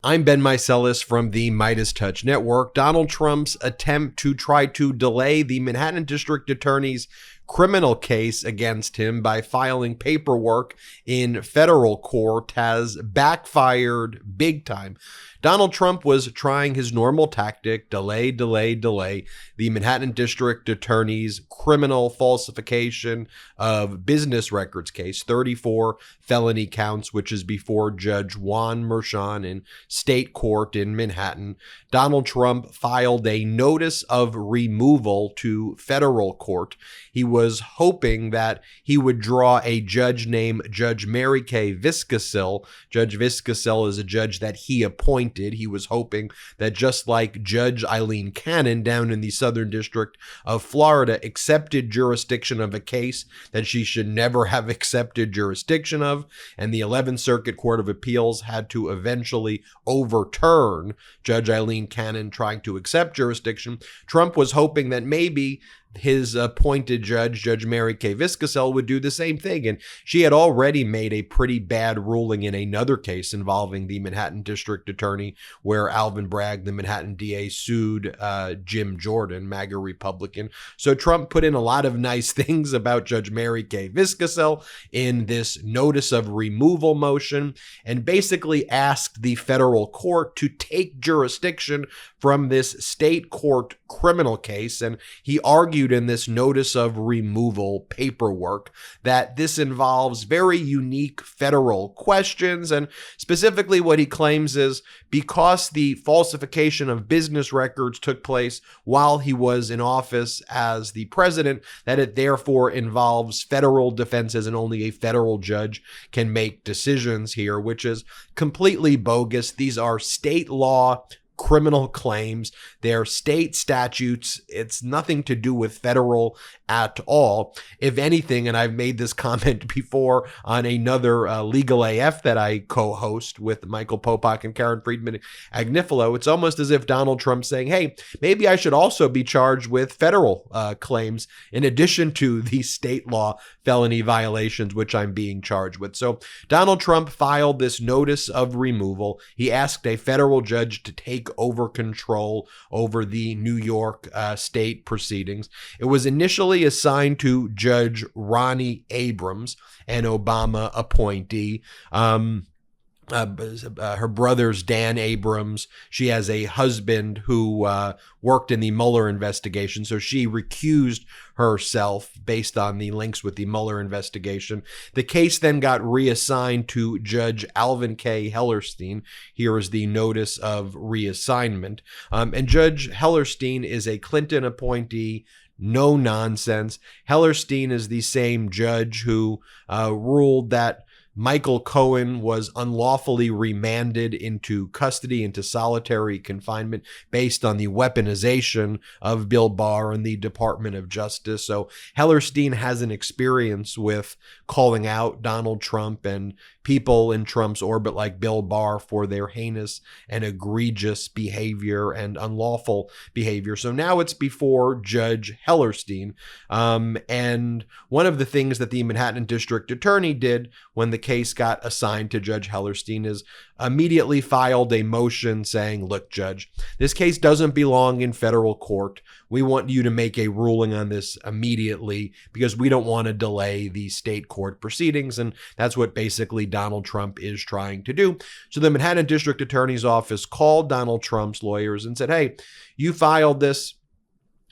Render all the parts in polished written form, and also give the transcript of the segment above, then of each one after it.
I'm Ben Meiselas from the MeidasTouch Network. Donald Trump's attempt to try to delay the Manhattan District Attorney's criminal case against him by filing paperwork in federal court has backfired big time. Donald Trump was trying his normal tactic, delay the Manhattan District Attorney's criminal falsification of business records case, 34 felony counts, which is before Judge Juan Merchan in state court in Manhattan. Donald Trump filed a notice of removal to federal court. He was hoping that he would draw a judge named Judge Mary Kay Viscasil. Judge Viscasil is a judge that he appointed. He was hoping that just like Judge Eileen Cannon down in the Southern District of Florida accepted jurisdiction of a case that she should never have accepted jurisdiction of, and the 11th Circuit Court of Appeals had to eventually overturn Judge Eileen Cannon trying to accept jurisdiction, Trump was hoping that maybe his appointed judge, Judge Mary Kay Viscasil, would do the same thing. And she had already made a pretty bad ruling in another case involving the Manhattan District Attorney, where Alvin Bragg, the Manhattan DA, sued Jim Jordan, MAGA Republican. So Trump put in a lot of nice things about Judge Mary Kay Viscasil in this notice of removal motion and basically asked the federal court to take jurisdiction from this state court criminal case. And he argued in this notice of removal paperwork that this involves very unique federal questions. And specifically what he claims is because the falsification of business records took place while he was in office as the president, that it therefore involves federal defenses and only a federal judge can make decisions here, which is completely bogus. These are state law criminal claims. They're state statutes. It's nothing to do with federal at all. If anything, and I've made this comment before on another Legal AF that I co-host with Michael Popak and Karen Friedman Agnifilo, it's almost as if Donald Trump's saying, hey, maybe I should also be charged with federal claims in addition to the state law felony violations, which I'm being charged with. So Donald Trump filed this notice of removal. He asked a federal judge to take over control over the New York state proceedings. It was initially assigned to Judge Ronnie Abrams, an Obama appointee. Her brother's Dan Abrams. She has a husband who worked in the Mueller investigation, so she recused herself based on the links with the Mueller investigation. The case then got reassigned to Judge Alvin Hellerstein. Here is the notice of reassignment. And Judge Hellerstein is a Clinton appointee. No nonsense. Hellerstein is the same judge who ruled that Michael Cohen was unlawfully remanded into custody, into solitary confinement based on the weaponization of Bill Barr and the Department of Justice. So Hellerstein has an experience with calling out Donald Trump and people in Trump's orbit like Bill Barr for their heinous and egregious behavior and unlawful behavior. So now it's before Judge Hellerstein. And one of the things that the Manhattan District Attorney did when the case got assigned to Judge Hellerstein is immediately filed a motion saying, look, Judge, this case doesn't belong in federal court. We want you to make a ruling on this immediately because we don't want to delay the state court proceedings. And that's what basically Donald Trump is trying to do. So the Manhattan District Attorney's Office called Donald Trump's lawyers and said, hey, you filed this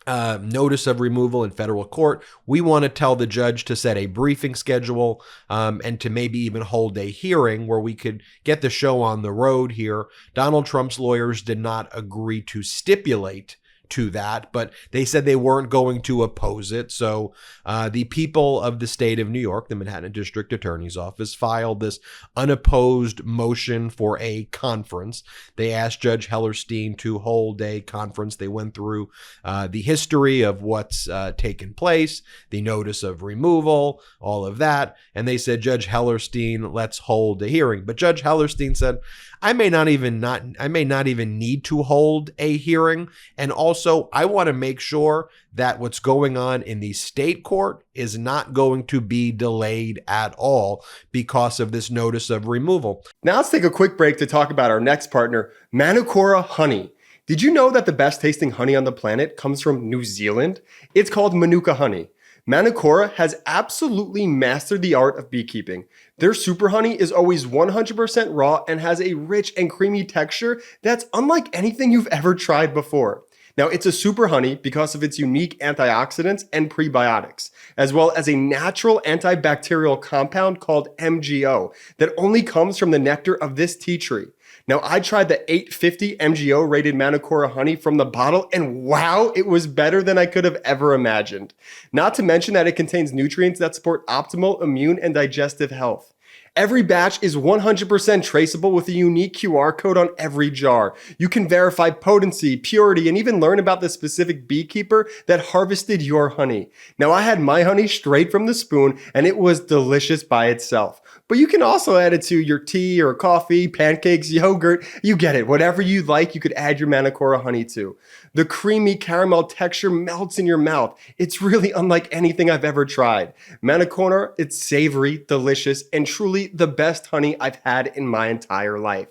notice of removal in federal court. We want to tell the judge to set a briefing schedule and to maybe even hold a hearing where we could get the show on the road here. Donald Trump's lawyers did not agree to stipulate to that, but they said they weren't going to oppose it. So the people of the state of New York, the Manhattan District Attorney's Office, filed this unopposed motion for a conference. They asked Judge Hellerstein to hold a conference. They went through the history of what's taken place, the notice of removal, all of that. And they said, Judge Hellerstein, let's hold a hearing. But Judge Hellerstein said, I may not even need to hold a hearing. And also, I want to make sure that what's going on in the state court is not going to be delayed at all because of this notice of removal. Now let's take a quick break to talk about our next partner, Manukora honey. Did you know that the best tasting honey on the planet comes from New Zealand? It's called Manuka honey. Manukora has absolutely mastered the art of beekeeping. Their super honey is always 100% raw and has a rich and creamy texture that's unlike anything you've ever tried before. Now, it's a super honey because of its unique antioxidants and prebiotics, as well as a natural antibacterial compound called MGO that only comes from the nectar of this tea tree. Now, I tried the 850 MGO rated Manukora honey from the bottle, and wow, it was better than I could have ever imagined. Not to mention that it contains nutrients that support optimal immune and digestive health. Every batch is 100% traceable with a unique QR code on every jar. You can verify potency, purity, and even learn about the specific beekeeper that harvested your honey. Now, I had my honey straight from the spoon, and it was delicious by itself. But you can also add it to your tea or coffee, pancakes, yogurt. You get it. Whatever you like, you could add your Manukora honey to. The creamy caramel texture melts in your mouth. It's really unlike anything I've ever tried. Manukora, it's savory, delicious, and truly the best honey I've had in my entire life.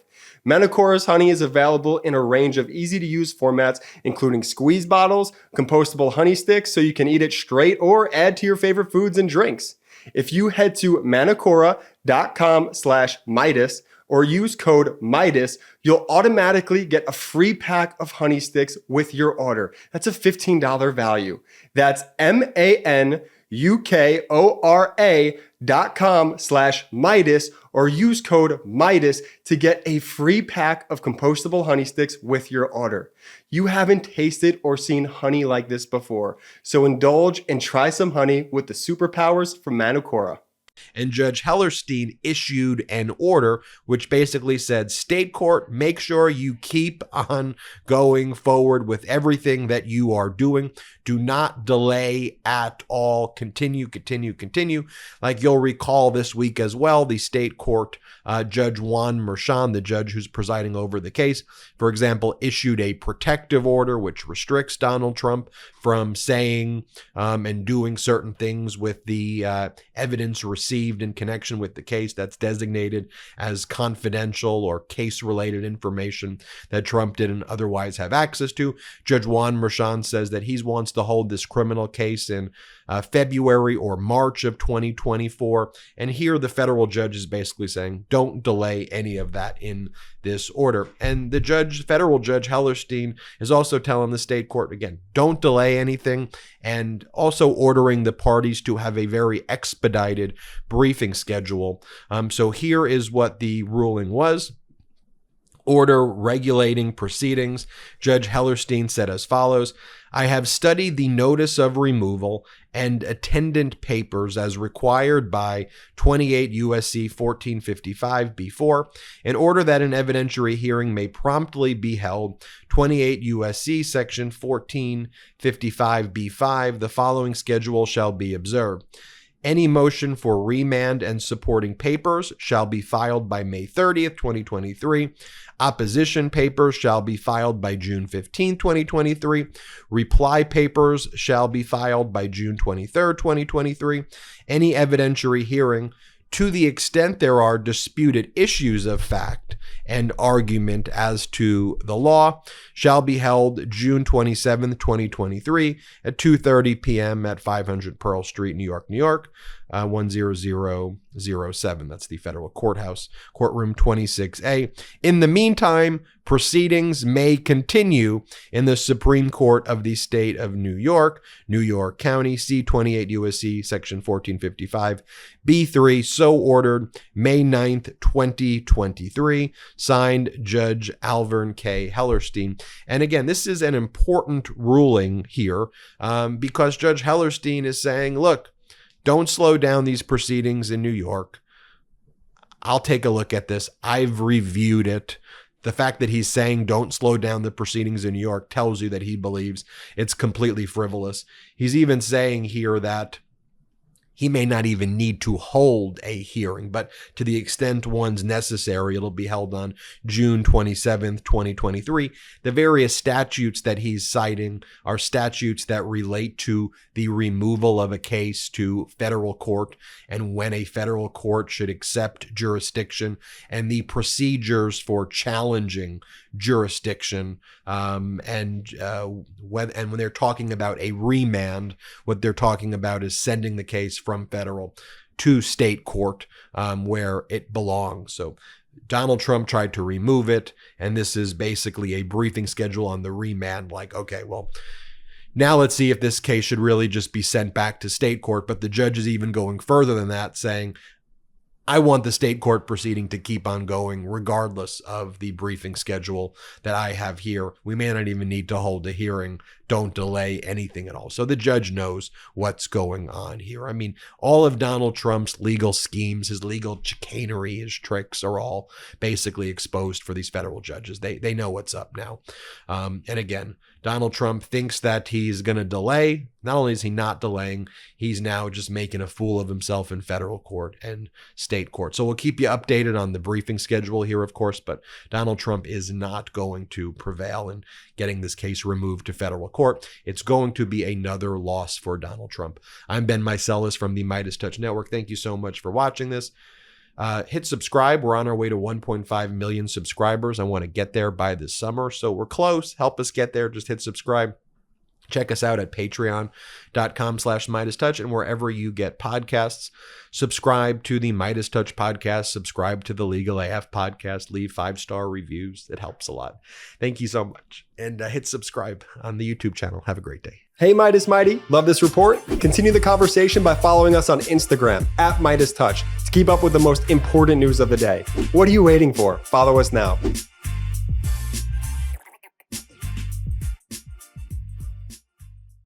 Manukora's honey is available in a range of easy-to-use formats, including squeeze bottles, compostable honey sticks so you can eat it straight or add to your favorite foods and drinks. If you head to manukora.com/Meidas or use code Meidas, you'll automatically get a free pack of honey sticks with your order. That's a $15 value. That's manukora.com/Meidas or use code Meidas to get a free pack of compostable honey sticks with your order. You haven't tasted or seen honey like this before, so indulge and try some honey with the superpowers from Manukora. And Judge Hellerstein issued an order which basically said, state court, make sure you keep on going forward with everything that you are doing. Do not delay at all. Continue. Like you'll recall this week as well, the state court, Judge Juan Merchan, the judge who's presiding over the case, for example, issued a protective order which restricts Donald Trump from saying and doing certain things with the evidence received in connection with the case that's designated as confidential or case-related information that Trump didn't otherwise have access to. Judge Juan Merchan says that he wants to hold this criminal case in February or March of 2024. And here the federal judge is basically saying, don't delay any of that in this order. And the federal judge Hellerstein is also telling the state court, again, don't delay anything, and also ordering the parties to have a very expedited briefing schedule. So here is what the ruling was. Order regulating proceedings. Judge Hellerstein said as follows: I have studied the notice of removal and attendant papers as required by 28 U.S.C. 1455b4 in order that an evidentiary hearing may promptly be held. 28 U.S.C. section 1455b5, the following schedule shall be observed. Any motion for remand and supporting papers shall be filed by May 30th, 2023. Opposition papers shall be filed by June 15, 2023. Reply papers shall be filed by June 23rd, 2023. Any evidentiary hearing, to the extent there are disputed issues of fact and argument as to the law, shall be held June 27th, 2023 at 2:30 p.m. at 500 Pearl Street, New York, 10007. That's the federal courthouse, courtroom 26A. In the meantime, proceedings may continue in the Supreme Court of the State of New York, New York County, C 28 U.S.C. section 1455 B3, so ordered, May 9th, 2023, signed Judge Alvin Hellerstein. And again, this is an important ruling here because Judge Hellerstein is saying, look, don't slow down these proceedings in New York. I'll take a look at this. I've reviewed it. The fact that he's saying don't slow down the proceedings in New York tells you that he believes it's completely frivolous. He's even saying here that he may not even need to hold a hearing, but to the extent one's necessary, it'll be held on June 27th, 2023. The various statutes that he's citing are statutes that relate to the removal of a case to federal court and when a federal court should accept jurisdiction and the procedures for challenging jurisdiction. When they're talking about a remand, what they're talking about is sending the case from federal to state court where it belongs. So Donald Trump tried to remove it, and this is basically a briefing schedule on the remand. Like, okay, well, now let's see if this case should really just be sent back to state court. But the judge is even going further than that, saying, I want the state court proceeding to keep on going regardless of the briefing schedule that I have here. We may not even need to hold a hearing. Don't delay anything at all. So the judge knows what's going on here. I mean, all of Donald Trump's legal schemes, his legal chicanery, his tricks are all basically exposed for these federal judges. They know what's up now. And again, Donald Trump thinks that he's going to delay. Not only is he not delaying, he's now just making a fool of himself in federal court and state court. So we'll keep you updated on the briefing schedule here, of course, but Donald Trump is not going to prevail in getting this case removed to federal court. It's going to be another loss for Donald Trump. I'm Ben Meiselas from the MeidasTouch Network. Thank you so much for watching this. Hit subscribe. We're on our way to 1.5 million subscribers. I want to get there by this summer, so we're close. Help us get there. Just hit subscribe. Check us out at patreon.com/MeidasTouch and wherever you get podcasts. Subscribe to the MeidasTouch podcast. Subscribe to the Legal AF podcast. Leave 5-star reviews. It helps a lot. Thank you so much. And hit subscribe on the YouTube channel. Have a great day. Hey, Meidas Mighty. Love this report? Continue the conversation by following us on Instagram at MeidasTouch to keep up with the most important news of the day. What are you waiting for? Follow us now.